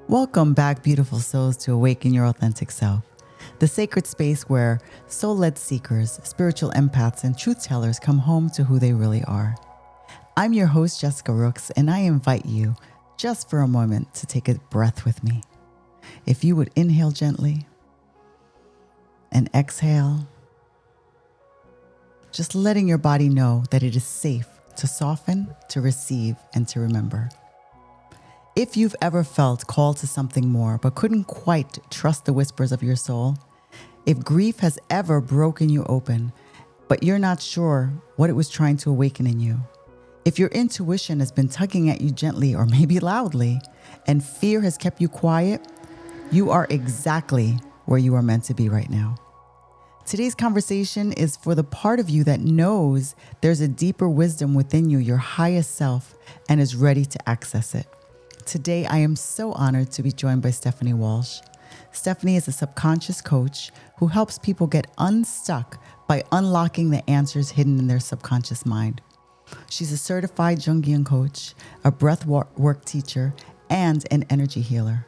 Welcome back, beautiful souls, to Awaken Your Authentic Self, the sacred space where soul-led seekers, spiritual empaths, and truth tellers come home to who they really are. I'm your host, Jessica Rooks, and I invite you, just for a moment, to take a breath with me. If you would inhale gently and exhale, just letting your body know that it is safe to soften, to receive, and to remember. If you've ever felt called to something more but couldn't quite trust the whispers of your soul, if grief has ever broken you open but you're not sure what it was trying to awaken in you, if your intuition has been tugging at you gently or maybe loudly, and fear has kept you quiet, you are exactly where you are meant to be right now. Today's conversation is for the part of you that knows there's a deeper wisdom within you, your highest self, and is ready to access it. Today, I am so honored to be joined by Stephanie Walsh. Stephanie is a subconscious coach who helps people get unstuck by unlocking the answers hidden in their subconscious mind. She's a certified Jungian coach, a breath work teacher, and an energy healer.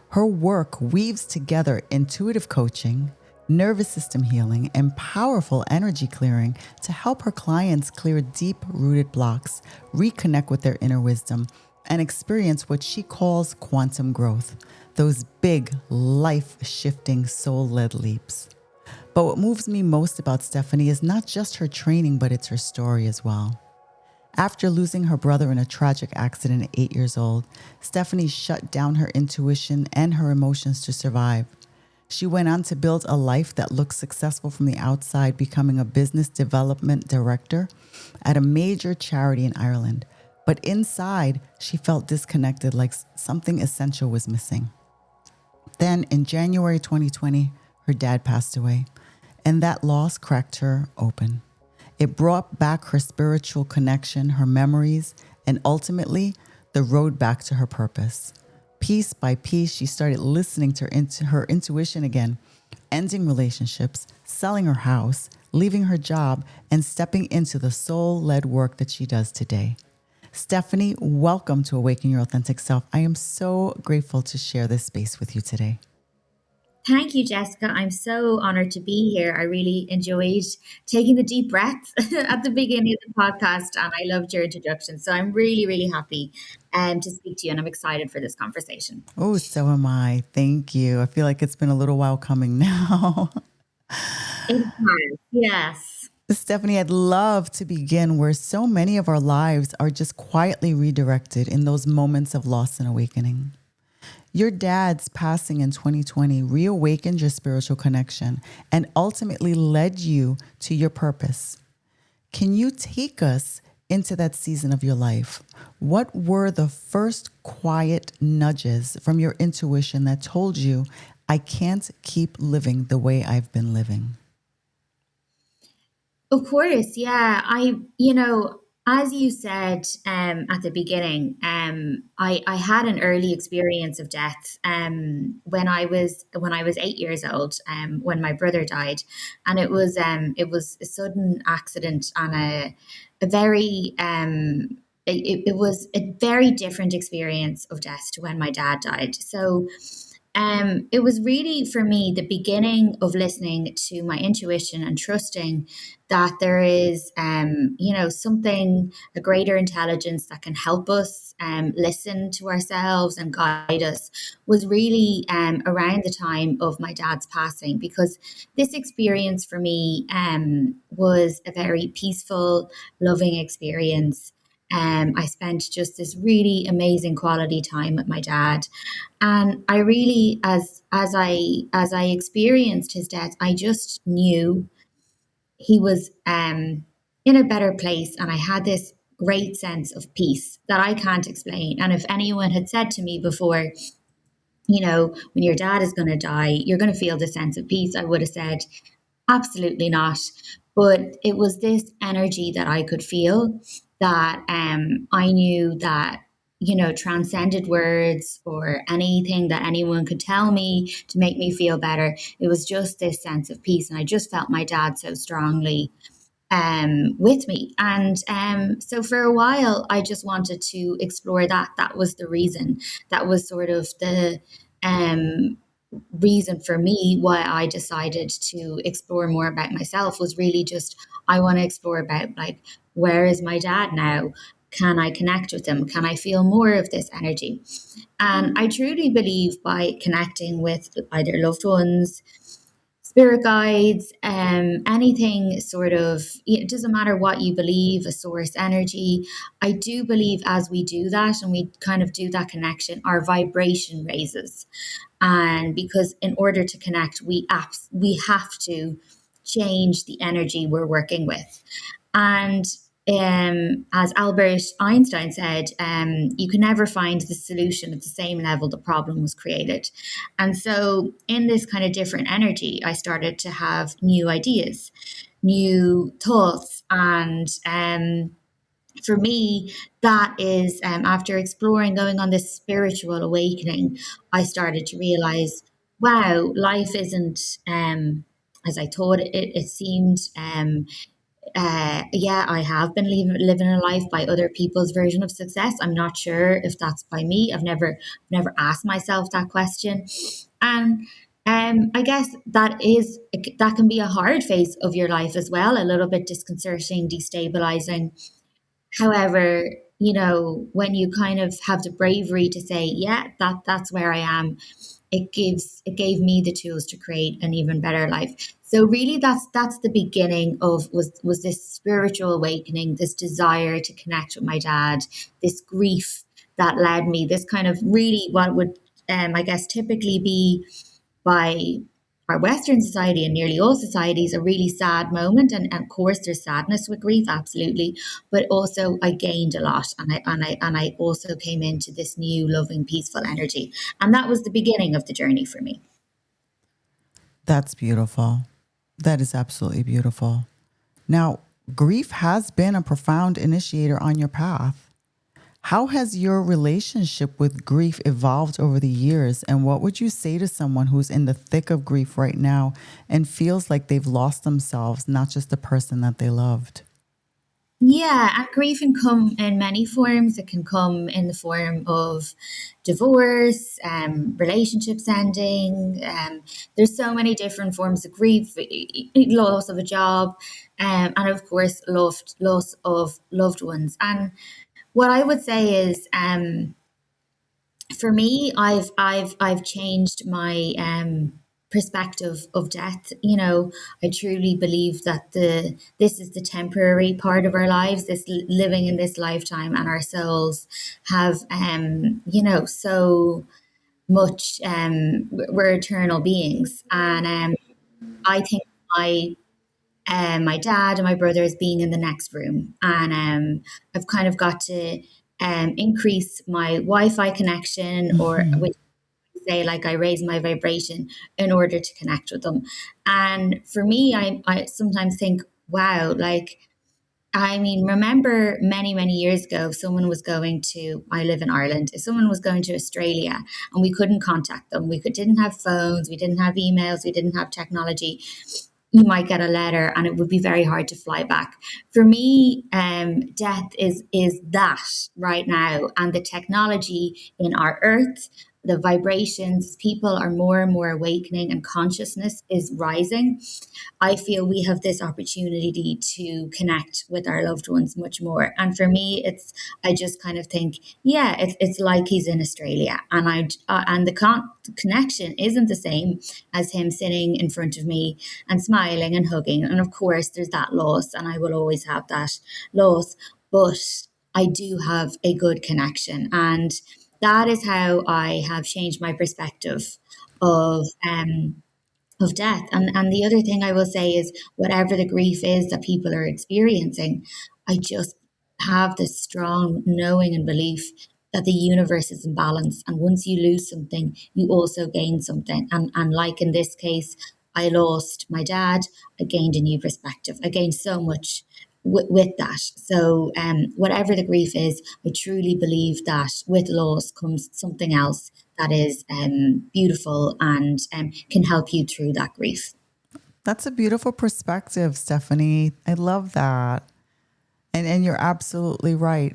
Her work weaves together intuitive coaching, nervous system healing, and powerful energy clearing to help her clients clear deep-rooted blocks, reconnect with their inner wisdom, and experience what she calls quantum growth, those big, life-shifting, soul-led leaps. But what moves me most about Stephanie is not just her training, but it's her story as well. After losing her brother in a tragic accident at 8 years old, Stephanie shut down her intuition and her emotions to survive. She went on to build a life that looked successful from the outside, becoming a business development director at a major charity in Ireland. But inside, she felt disconnected, like something essential was missing. Then in January 2020, her dad passed away, and that loss cracked her open. It brought back her spiritual connection, her memories, and ultimately the road back to her purpose. Piece by piece, she started listening to her intuition again, ending relationships, selling her house, leaving her job, and stepping into the soul-led work that she does today. Stephanie, welcome to Awaken Your Authentic Self. I am so grateful to share this space with you today. Thank you, Jessica. I'm so honored to be here. I really enjoyed taking the deep breaths at the beginning of the podcast, and I loved your introduction. So I'm really, really happy to speak to you, and I'm excited for this conversation. Oh, so am I. Thank you. I feel like it's been a little while coming now. It has, yes. Stephanie, I'd love to begin where so many of our lives are just quietly redirected in those moments of loss and awakening. Your dad's passing in 2020 reawakened your spiritual connection and ultimately led you to your purpose. Can you take us into that season of your life? What were the first quiet nudges from your intuition that told you, I can't keep living the way I've been living? Of course, yeah. As you said at the beginning, I had an early experience of death when I was 8 years old, when my brother died, and it was a sudden accident and a very it was a very different experience of death to when my dad died. So it was really for me the beginning of listening to my intuition and trusting that there is, something, a greater intelligence that can help us listen to ourselves and guide us, was really around the time of my dad's passing, because this experience for me was a very peaceful, loving experience. I spent just this really amazing quality time with my dad, and I really, as I experienced his death, I just knew he was in a better place, and I had this great sense of peace that I can't explain. And if anyone had said to me before, when your dad is going to die, you're going to feel this sense of peace, I would have said, absolutely not. But it was this energy that I could feel that I knew that, transcended words or anything that anyone could tell me to make me feel better. It was just this sense of peace. And I just felt my dad so strongly. with me. And so for a while, I just wanted to explore that. That was the reason. That was sort of the reason for me why I decided to explore more about myself, was really just, I want to explore about, like, where is my dad now? Can I connect with him? Can I feel more of this energy? And I truly believe by connecting with either loved ones, spirit guides, anything sort of, it doesn't matter what you believe, a source energy. I do believe as we do that and we kind of do that connection, our vibration raises. And because in order to connect, we have to change the energy we're working with. And as Albert Einstein said, you can never find the solution at the same level the problem was created. And so, in this kind of different energy, I started to have new ideas, new thoughts, and for me, that is, after exploring, going on this spiritual awakening, I started to realize, wow, life isn't as I thought it seemed. Yeah, I have been living a life by other people's version of success. I'm not sure if that's by me. I've never asked myself that question, and I guess that can be a hard phase of your life as well, a little bit disconcerting, destabilizing. However, when you kind of have the bravery to say, yeah, that's where I am, it gave me the tools to create an even better life. So really that's the beginning of was this spiritual awakening, this desire to connect with my dad, this grief that led me, this kind of really what would I guess typically be by our Western society and nearly all societies a really sad moment. And of course there's sadness with grief, absolutely. But also I gained a lot, and I also came into this new loving, peaceful energy. And that was the beginning of the journey for me. That's beautiful. That is absolutely beautiful. Now, grief has been a profound initiator on your path. How has your relationship with grief evolved over the years? And what would you say to someone who's in the thick of grief right now and feels like they've lost themselves, not just the person that they loved? Yeah, and grief can come in many forms. It can come in the form of divorce, relationships ending. There's so many different forms of grief, loss of a job, and of course, loss of loved ones. And what I would say is, for me, I've changed my perspective of death. I truly believe that this is the temporary part of our lives, this living in this lifetime, and our souls have so much. We're eternal beings, and I think my my dad and my brother as being in the next room. And I've kind of got to increase my Wi-Fi connection, or which say, like, I raise my vibration in order to connect with them. And for me, I sometimes think, wow, like, I mean, remember many, many years ago, if someone was going to, I live in Ireland, if someone was going to Australia and we couldn't contact them, didn't have phones, we didn't have emails, we didn't have technology, you might get a letter and it would be very hard to fly back. For me, death is that right now, and the technology in our earth, the vibrations, people are more and more awakening, and consciousness is rising. I feel we have this opportunity to connect with our loved ones much more. And for me, I just kind of think, yeah, it's like he's in Australia, and the connection isn't the same as him sitting in front of me and smiling and hugging. And of course, there's that loss, and I will always have that loss. But I do have a good connection, and that is how I have changed my perspective of death. And the other thing I will say is, whatever the grief is that people are experiencing, I just have this strong knowing and belief that the universe is in balance. And once you lose something, you also gain something. And like in this case, I lost my dad, I gained a new perspective. I gained so much with that. So, whatever the grief is, I truly believe that with loss comes something else that is beautiful and can help you through that grief. That's a beautiful perspective, Stephanie. I love that. And you're absolutely right,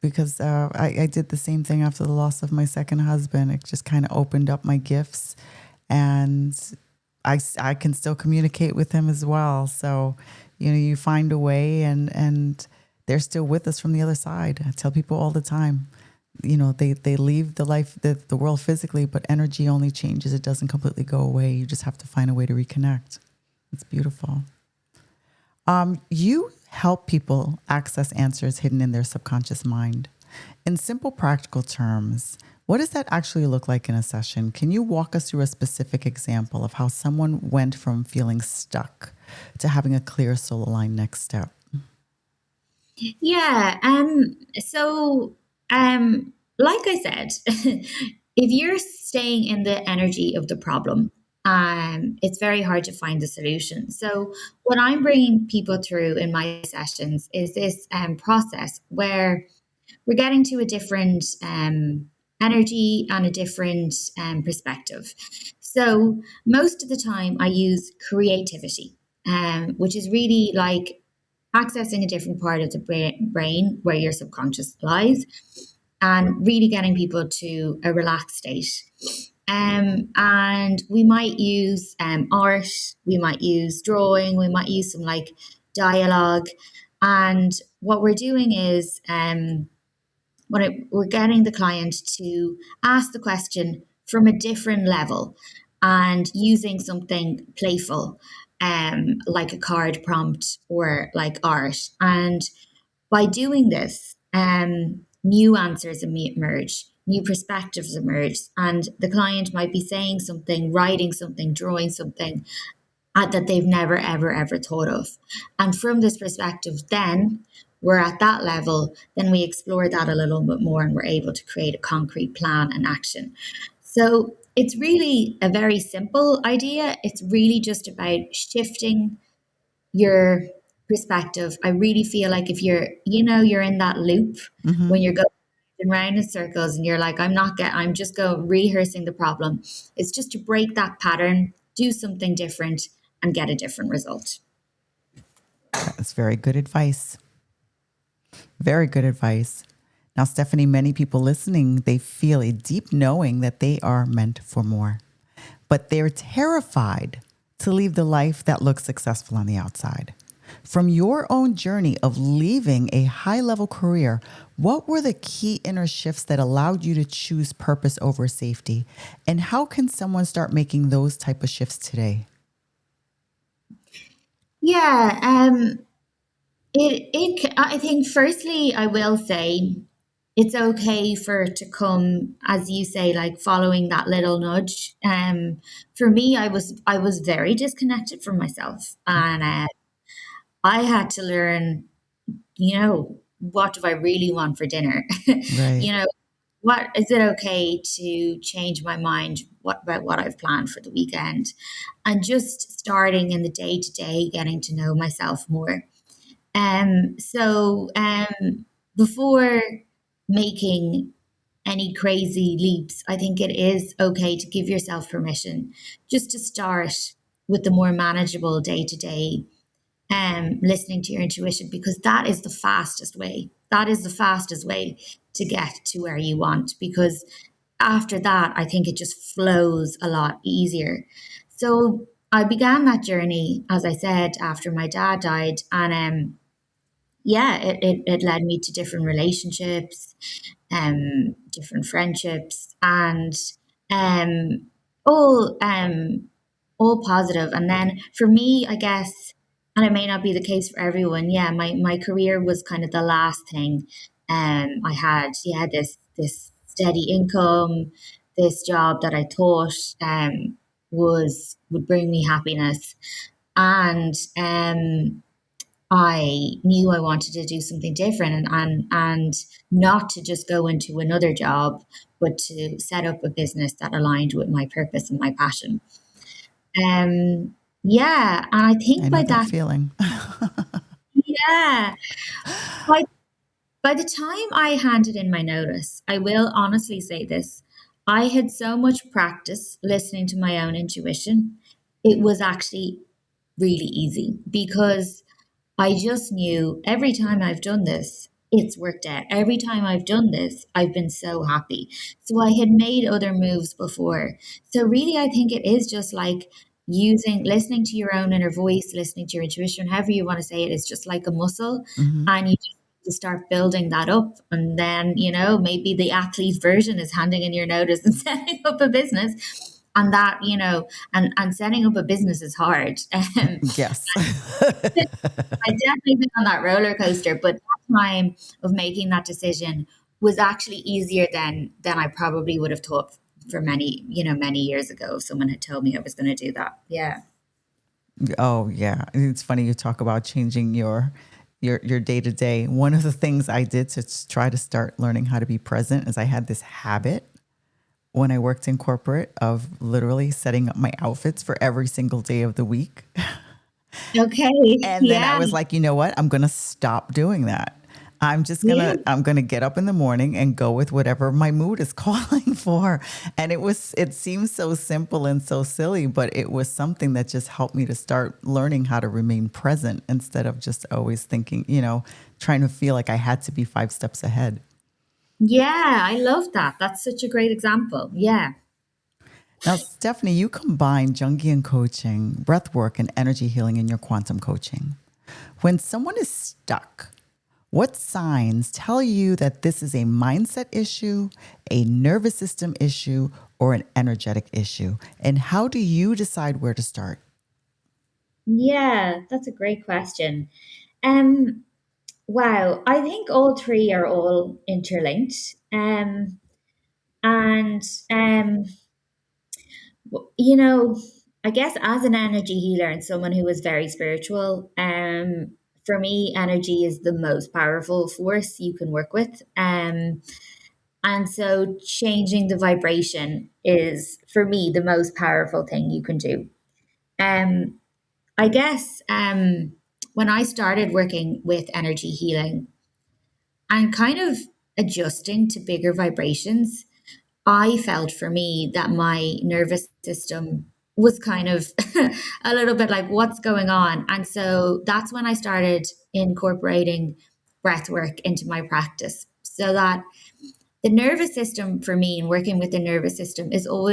because I did the same thing after the loss of my second husband. It just kind of opened up my gifts, and I can still communicate with him as well. So, you find a way, and they're still with us from the other side. I tell people all the time, they leave the world physically, but energy only changes. It doesn't completely go away. You just have to find a way to reconnect. It's beautiful. You help people access answers hidden in their subconscious mind. In simple, practical terms, what does that actually look like in a session? Can you walk us through a specific example of how someone went from feeling stuck to having a clear soul-aligned next step? Yeah. So, like I said, if you're staying in the energy of the problem, it's very hard to find the solution. So, what I'm bringing people through in my sessions is this process where we're getting to a different energy and a different perspective. So, most of the time, I use creativity, which is really like accessing a different part of the brain where your subconscious lies and really getting people to a relaxed state. And we might use art, we might use drawing, we might use some like dialogue. And what we're doing is we're getting the client to ask the question from a different level and using something playful, like a card prompt or like art. And by doing this, new answers emerge, new perspectives emerge, and the client might be saying something, writing something, drawing something that they've never, ever, ever thought of. And from this perspective, then we're at that level, then we explore that a little bit more and we're able to create a concrete plan and action. So it's really a very simple idea. It's really just about shifting your perspective. I really feel like if you're in that loop when you're going round in circles and you're like, I'm just rehearsing the problem. It's just to break that pattern, do something different and get a different result. That's very good advice. Very good advice. Now, Stephanie, many people listening, they feel a deep knowing that they are meant for more, but they're terrified to leave the life that looks successful on the outside. From your own journey of leaving a high-level career, what were the key inner shifts that allowed you to choose purpose over safety? And how can someone start making those type of shifts today? Yeah, I think firstly I will say it's okay for it to come, as you say, like following that little nudge. For me, I was very disconnected from myself, and I had to learn, what do I really want for dinner? Right. you know, what is it okay to change my mind? What about what I've planned for the weekend? And just starting in the day to day, getting to know myself more. So before making any crazy leaps, I think it is okay to give yourself permission just to start with the more manageable day to day, listening to your intuition, because that is the fastest way. That is the fastest way to get to where you want, because after that, I think it just flows a lot easier. So I began that journey, as I said, after my dad died. And yeah, it led me to different relationships, different friendships, and um, all all positive. And then for me, I guess, and it may not be the case for everyone. Yeah, my career was kind of the last thing. I had this steady income, this job that I thought would bring me happiness, and I knew I wanted to do something different, and not to just go into another job, but to set up a business that aligned with my purpose and my passion. Yeah, and I I think know by that that, feeling. yeah, by by the time I handed in my notice, I will honestly say this: I had so much practice listening to my own intuition. It was actually really easy because I just knew every time I've done this, it's worked out. Every time I've done this, I've been so happy. So I had made other moves before. So really, I think it is just like listening to your own inner voice, listening to your intuition, however you want to say it, is just like a muscle. Mm-hmm. And you just need to start building that up. And then, maybe the athlete version is handing in your notice and setting up a business. And that, and setting up a business is hard. Yes. I definitely been on that roller coaster, but that time of making that decision was actually easier than I probably would have thought for many years ago if someone had told me I was going to do that. Yeah. Oh yeah, it's funny you talk about changing your day to day. One of the things I did to try to start learning how to be present is I had this habit when I worked in corporate of literally setting up my outfits for every single day of the week. Okay. And then I Yeah. was like, you know what? I'm going to stop doing that. Yeah. I'm going to get up in the morning and go with whatever my mood is calling for. And it seems so simple and so silly, but it was something that just helped me to start learning how to remain present instead of just always thinking, trying to feel like I had to be 5 steps ahead. Yeah. I love that. That's such a great example. Yeah. Now, Stephanie, you combine Jungian coaching, breath work, and energy healing in your quantum coaching. When someone is stuck, what signs tell you that this is a mindset issue, a nervous system issue, or an energetic issue? And how do you decide where to start? Yeah. That's a great question. Um, wow. I think all three are all interlinked. And you know, I guess as an energy healer and someone who is very spiritual, for me, energy is the most powerful force you can work with. And so changing the vibration is, for me, the most powerful thing you can do. Um, I guess when I started working with energy healing and kind of adjusting to bigger vibrations, I felt for me that my nervous system was kind of a little bit like, what's going on? And so that's when I started incorporating breath work into my practice so that the nervous system for me and working with the nervous system is all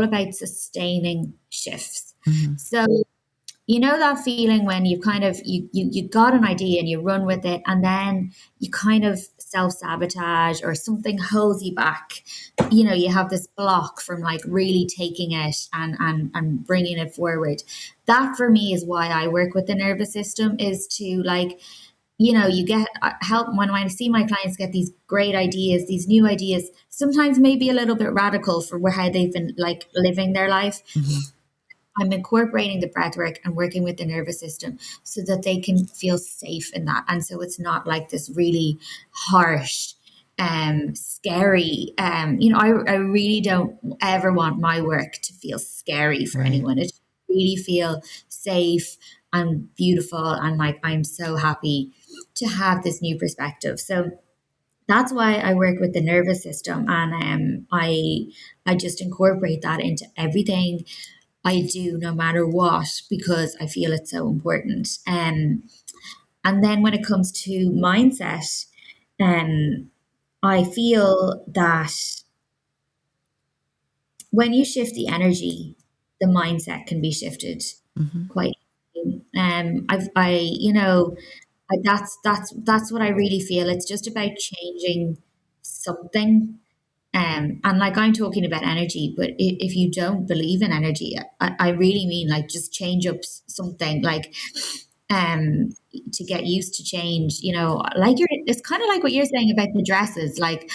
about sustaining shifts. Mm-hmm. So that feeling when you kind of you got an idea and you run with it and then you kind of self-sabotage or something holds you back. You have this block from like really taking it and bringing it forward. That for me is why I work with the nervous system, is to like, you get help when I see my clients get these great ideas, these new ideas, sometimes maybe a little bit radical for how they've been like living their life. Mm-hmm. I'm incorporating the breath work and working with the nervous system so that they can feel safe in that. And so it's not like this really harsh, scary, I really don't ever want my work to feel scary for Right. anyone. It should really feel safe and beautiful. And like, I'm so happy to have this new perspective. So that's why I work with the nervous system, and I just incorporate that into everything I do, no matter what, because I feel it's so important. And then when it comes to mindset, um, I feel that when you shift the energy, the mindset can be shifted Mm-hmm. quite easily. That's what I really feel. It's just about changing something. And like, I'm talking about energy, but if you don't believe in energy, I really mean like just change up something, like um to get used to change. Like it's kind of like what you're saying about the dresses, like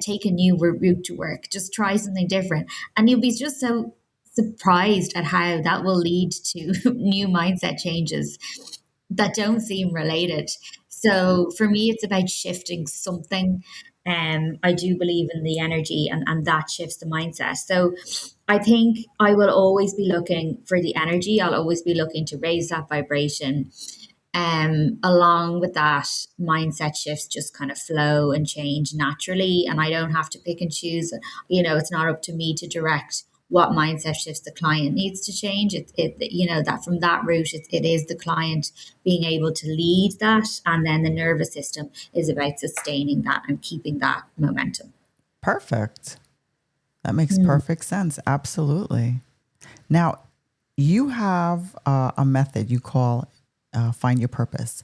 take a new route to work, just try something different, and you'll be just so surprised at how that will lead to new mindset changes that don't seem related. So for me, it's about shifting something. I do believe in the energy, and that shifts the mindset. So I think I will always be looking for the energy. I'll always be looking to raise that vibration. Along with that, mindset shifts just kind of flow and change naturally, and I don't have to pick and choose. It's not up to me to direct what mindset shifts the client needs to change. That from that route, it is the client being able to lead that. And then the nervous system is about sustaining that and keeping that momentum. Perfect. That makes perfect sense. Absolutely. Now, you have a method you call Find Your Purpose.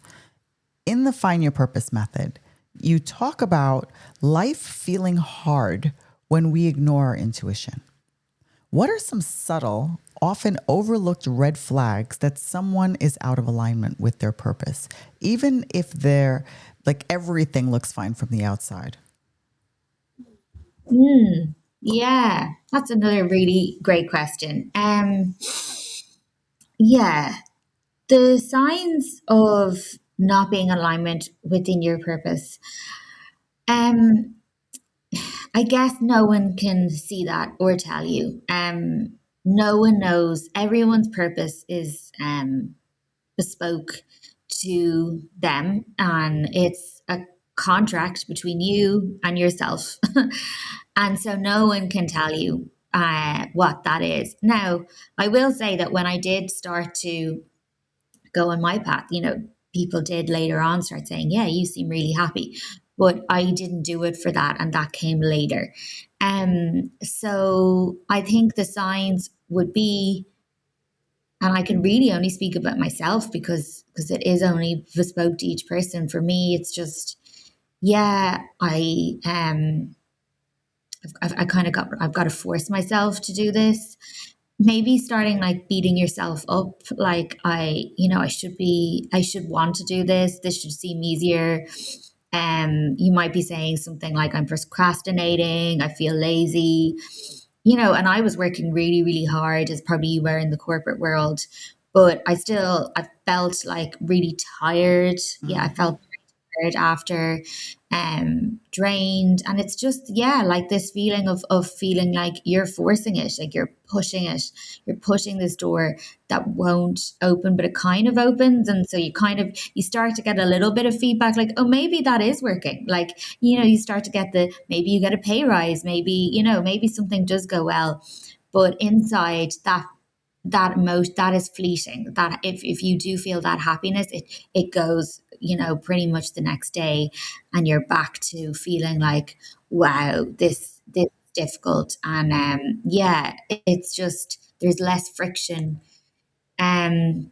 In the Find Your Purpose method, you talk about life feeling hard when we ignore our intuition. What are some subtle, often overlooked red flags that someone is out of alignment with their purpose, even if they're like everything looks fine from the outside? Yeah, that's another really great question. Yeah, the signs of not being in alignment within your purpose. Um, I guess no one can see that or tell you. No one knows. Everyone's purpose is bespoke to them, and it's a contract between you and yourself. And so no one can tell you what that is. Now, I will say that when I did start to go on my path, people did later on start saying, yeah, you seem really happy. But I didn't do it for that, and that came later. So I think the signs would be, and I can really only speak about myself because it is only bespoke to each person. For me, it's just, yeah, I kind of I've got to force myself to do this. Maybe starting like beating yourself up, like I should want to do this. This should seem easier. You might be saying something like, I'm procrastinating, I feel lazy, and I was working really, really hard, as probably you were in the corporate world, but I felt like really tired. Yeah, I felt after, drained, and it's just, yeah, like this feeling of feeling like you're forcing it, like you're pushing this door that won't open, but it kind of opens. And so you start to get a little bit of feedback, like, oh, maybe that is working. Like, you start to get maybe you get a pay rise, maybe something does go well, but inside that is fleeting. That if you do feel that happiness, it goes, pretty much the next day, and you're back to feeling like, wow, this is difficult. And yeah, it's just, there's less friction. And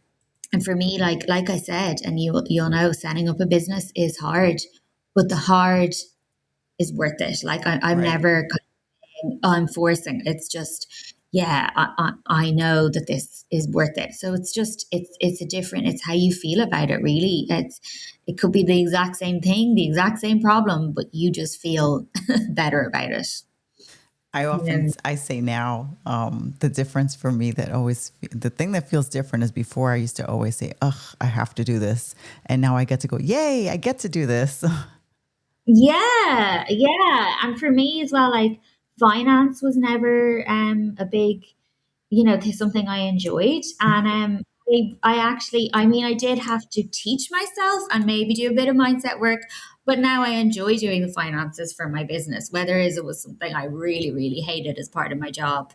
for me, like I said, and you'll know, setting up a business is hard, but the hard is worth it. Like I'm Right. never I'm forcing. It's just, yeah, I know that this is worth it. So it's just, it's how you feel about it, really. It could be the exact same thing, the exact same problem, but you just feel better about it. Um, I say now, the difference for me the thing that feels different is before I used to always say, ugh, I have to do this. And now I get to go, yay, I get to do this. yeah, yeah. And for me as well, like finance was never a big, something I enjoyed. And I actually, I mean, I did have to teach myself and maybe do a bit of mindset work, but now I enjoy doing the finances for my business, whether it was something I really, really hated as part of my job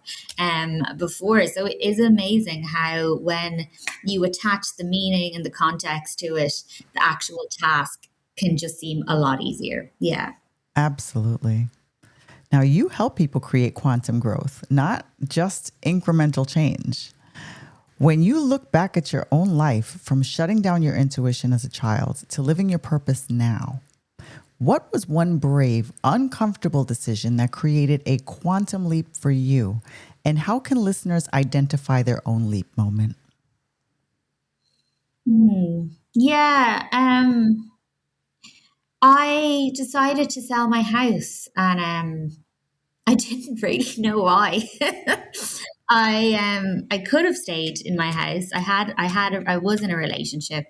before. So it is amazing how when you attach the meaning and the context to it, the actual task can just seem a lot easier. Yeah. Absolutely. Now, you help people create quantum growth, not just incremental change. When you look back at your own life from shutting down your intuition as a child to living your purpose now, what was one brave, uncomfortable decision that created a quantum leap for you? And how can listeners identify their own leap moment? Yeah. I decided to sell my house, and I didn't really know why. I could have stayed in my house. I was in a relationship,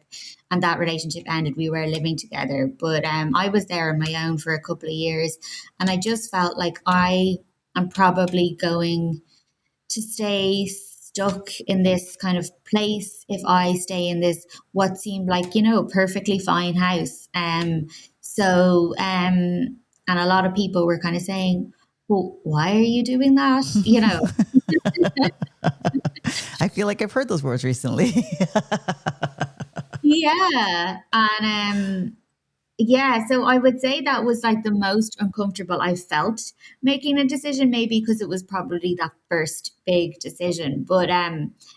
and that relationship ended. We were living together, but I was there on my own for a couple of years, and I just felt like I am probably going to stay stuck in this kind of place if I stay in this what seemed like, perfectly fine house. And a lot of people were kind of saying, well, why are you doing that? You know, I feel like I've heard those words recently. yeah. And yeah, so I would say that was like the most uncomfortable I felt making a decision, maybe because it was probably that first big decision. But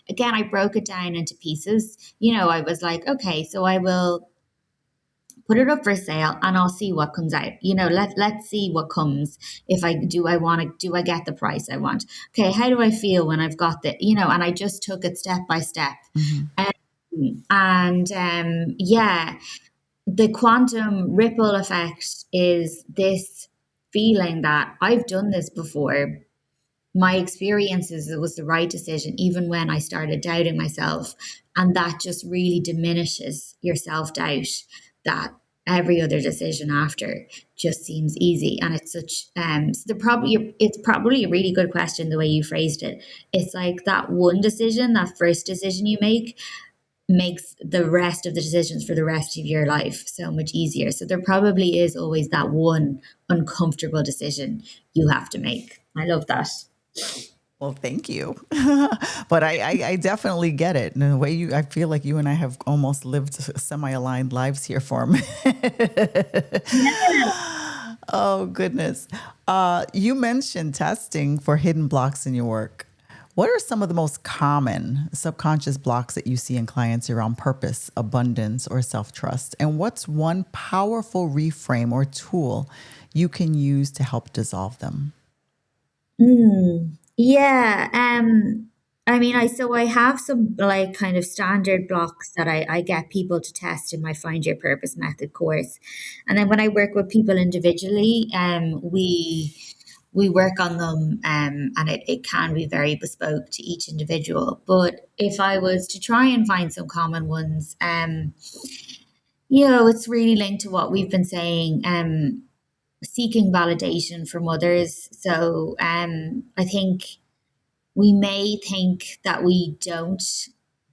again, I broke it down into pieces. You know, I was like, okay, so I will put it up for sale and I'll see what comes out. You know, let's see what comes. If I want to, do I get the price I want? Okay, how do I feel when I've got the, you know, and I just took it step by step. Mhm. And yeah, the quantum ripple effect is this feeling that I've done this before. My experiences, it was the right decision, even when I started doubting myself. And that just really diminishes your self doubt, that every other decision after just seems easy. And it's such, it's probably a really good question the way you phrased it. It's like that one decision, that first decision you make, makes the rest of the decisions for the rest of your life so much easier. So there probably is always that one uncomfortable decision you have to make. I love that. Well, thank you. But I definitely get it. And the way I feel like you and I have almost lived semi-aligned lives here for a minute. Oh, goodness. You mentioned testing for hidden blocks in your work. What are some of the most common subconscious blocks that you see in clients around purpose, abundance, or self-trust? And what's one powerful reframe or tool you can use to help dissolve them? Yeah. I mean, I have some like kind of standard blocks that I get people to test in my Find Your Purpose method course. And then when I work with people individually, we work on them, and it can be very bespoke to each individual. But if I was to try and find some common ones, you know, it's really linked to what we've been saying. Seeking validation from others. So I think we may think that we don't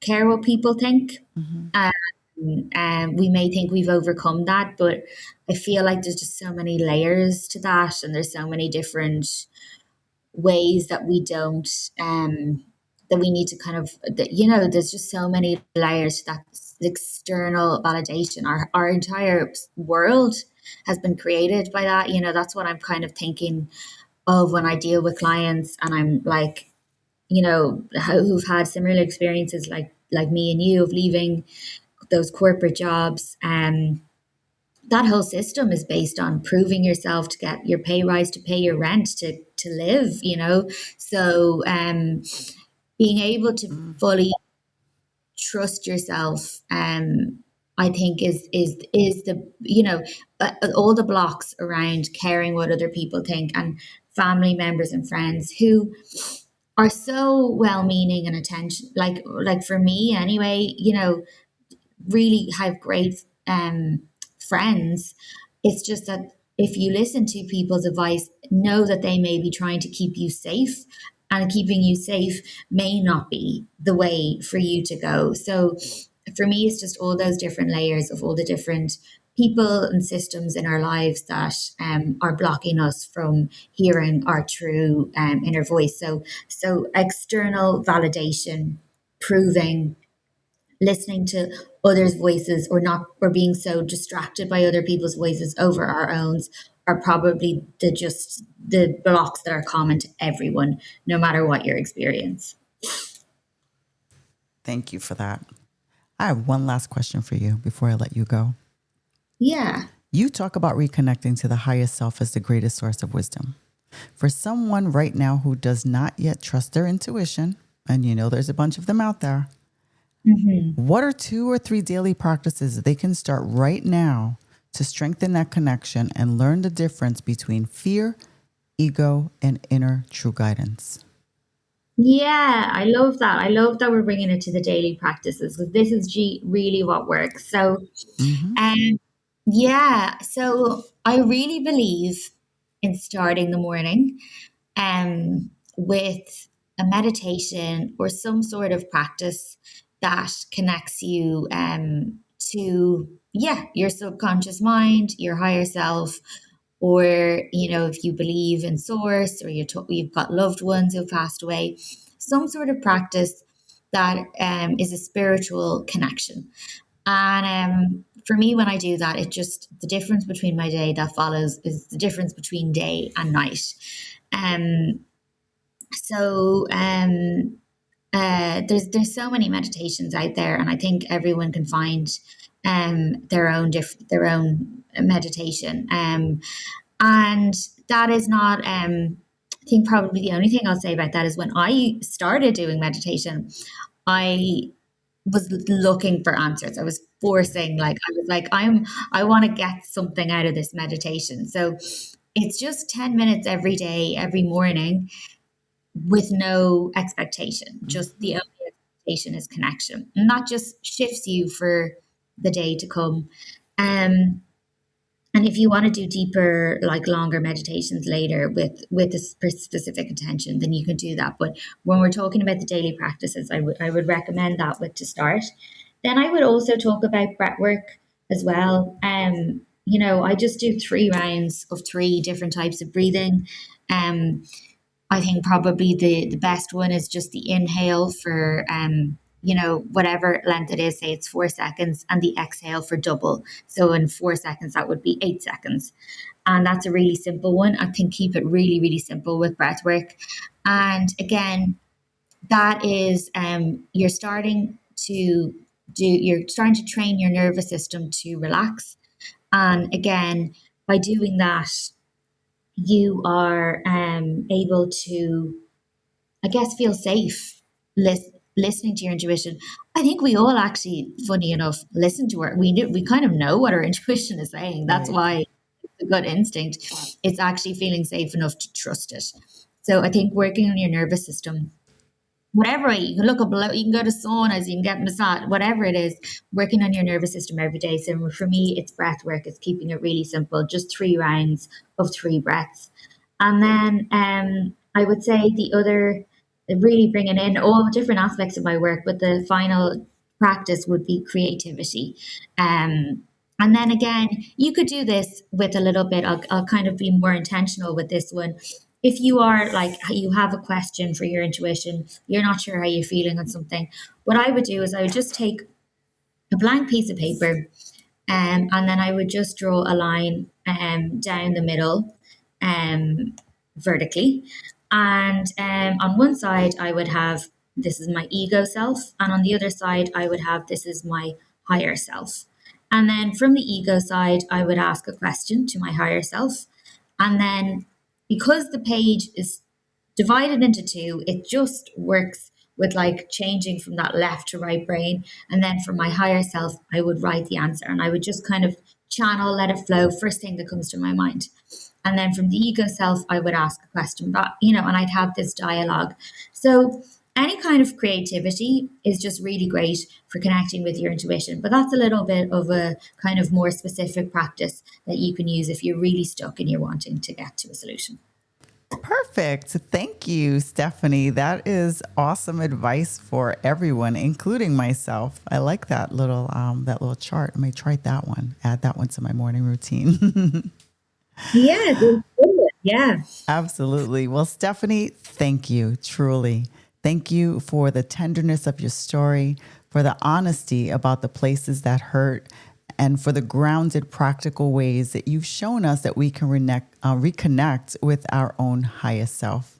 care what people think. Mm-hmm. We may think we've overcome that, but I feel like there's just so many layers to that, and there's so many different ways that we don't that we need to kind of that, you know, there's just so many layers to that external validation. Our entire world has been created by that. You know, that's what I'm kind of thinking of when I deal with clients, and I'm like, you know, who've had similar experiences like me and you, of leaving those corporate jobs. That whole system is based on proving yourself to get your pay rise, to pay your rent, to live, you know. So being able to fully trust yourself, I think is the, you know, all the blocks around caring what other people think, and family members and friends who are so well meaning and attention, like for me anyway, you know, really have great friends. It's just that if you listen to people's advice, know that they may be trying to keep you safe, and keeping you safe may not be the way for you to go. So for me, it's just all those different layers of all the different people and systems in our lives that are blocking us from hearing our true inner voice. So external validation, proving, listening to others' voices, or not, or being so distracted by other people's voices over our own, are probably the blocks that are common to everyone, no matter what your experience. Thank you for that. I have one last question for you before I let you go. Yeah. You talk about reconnecting to the highest self as the greatest source of wisdom. For someone right now who does not yet trust their intuition, and you know there's a bunch of them out there, what are 2 or 3 daily practices that they can start right now to strengthen that connection and learn the difference between fear, ego, and inner true guidance? Yeah, I love that. I love that we're bringing it to the daily practices, because this is really what works. So, Mm-hmm. um, yeah, so I really believe in starting the morning with a meditation or some sort of practice that connects you to, yeah, your subconscious mind, your higher self, or, if you believe in source, or you've got loved ones who passed away, some sort of practice that is a spiritual connection. And for me, when I do that, the difference between my day that follows is the difference between day and night. Um, so there's so many meditations out there, and I think everyone can find their own meditation. And that is not. I think probably the only thing I'll say about that is when I started doing meditation, I was looking for answers. I was forcing, I want to get something out of this meditation. So it's just 10 minutes every day, every morning, with no expectation. Just the only expectation is connection. And that just shifts you for the day to come. And if you want to do deeper, like longer meditations later with a specific intention, then you can do that. But when we're talking about the daily practices, I would recommend that with to start. Then I would also talk about breath work as well. I just do 3 rounds of 3 different types of breathing. I think probably the best one is just the inhale for whatever length it is, say it's 4 seconds, and the exhale for double. So in 4 seconds, that would be 8 seconds. And that's a really simple one. I can keep it really, really simple with breath work. And again, that is you're starting to train your nervous system to relax. And again, by doing that, you are able to, I guess, feel safe listening to your intuition. I think we all actually, funny enough, listen to we kind of know what our intuition is saying. That's why it's a good instinct. It's actually feeling safe enough to trust it. So I think working on your nervous system, whatever way, you can look up below, you can go to saunas, you can get massage, whatever it is, working on your nervous system every day. So for me, it's breath work. It's keeping it really simple, just 3 rounds of 3 breaths. And then I would say the other, really bringing in all different aspects of my work, but the final practice would be creativity. And then again, you could do this with a little bit, I'll kind of be more intentional with this one. If you are like, you have a question for your intuition, you're not sure how you're feeling on something, what I would do is I would just take a blank piece of paper, and then I would just draw a line down the middle, vertically. And on one side, I would have, this is my ego self. And on the other side, I would have, this is my higher self. And then from the ego side, I would ask a question to my higher self. And then because the page is divided into 2, it just works with like changing from that left to right brain. And then for my higher self, I would write the answer, and I would just kind of channel, let it flow, first thing that comes to my mind. And then from the ego self, I would ask a question, but and I'd have this dialogue. So any kind of creativity is just really great for connecting with your intuition. But that's a little bit of a kind of more specific practice that you can use if you're really stuck and you're wanting to get to a solution. Perfect. Thank you, Stephanie. That is awesome advice for everyone, including myself. I like that little chart. I may try that one. Add that one to my morning routine. Yeah. Absolutely. Well, Stephanie, thank you, truly. Thank you for the tenderness of your story, for the honesty about the places that hurt, and for the grounded, practical ways that you've shown us that we can reconnect with our own highest self.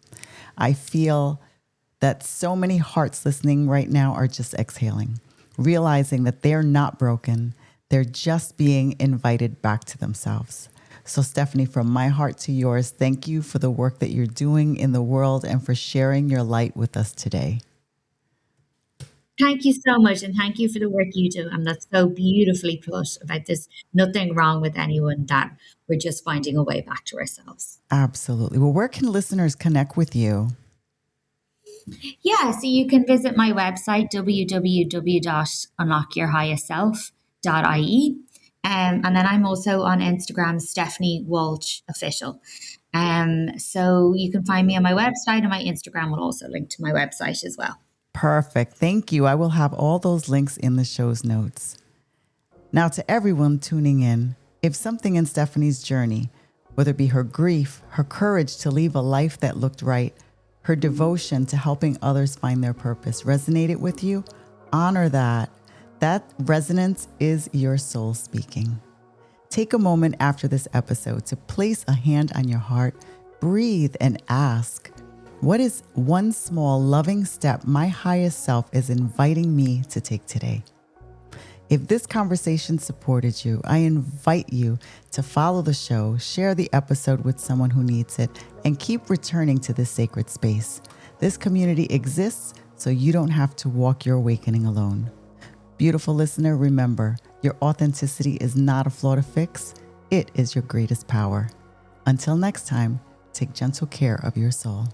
I feel that so many hearts listening right now are just exhaling, realizing that they're not broken. They're just being invited back to themselves. So Stephanie, from my heart to yours, thank you for the work that you're doing in the world and for sharing your light with us today. Thank you so much. And thank you for the work you do. And that's so beautifully put about this. Nothing wrong with anyone, that we're just finding a way back to ourselves. Absolutely. Well, where can listeners connect with you? Yeah, so you can visit my website, www.unlockyourhighestself.ie. And then I'm also on Instagram, Stephanie Walsh Official. So you can find me on my website, and my Instagram will also link to my website as well. Perfect. Thank you. I will have all those links in the show's notes. Now, to everyone tuning in, if something in Stephanie's journey Whether it be her grief, her courage to leave a life that looked right, her devotion to helping others find their purpose resonated with you, honor that. That resonance is your soul speaking. Take a moment after this episode to place a hand on your heart, breathe, and ask, what is one small loving step my highest self is inviting me to take today? If this conversation supported you, I invite you to follow the show, share the episode with someone who needs it, and keep returning to this sacred space. This community exists so you don't have to walk your awakening alone. Beautiful listener, remember, your authenticity is not a flaw to fix. It is your greatest power. Until next time, take gentle care of your soul.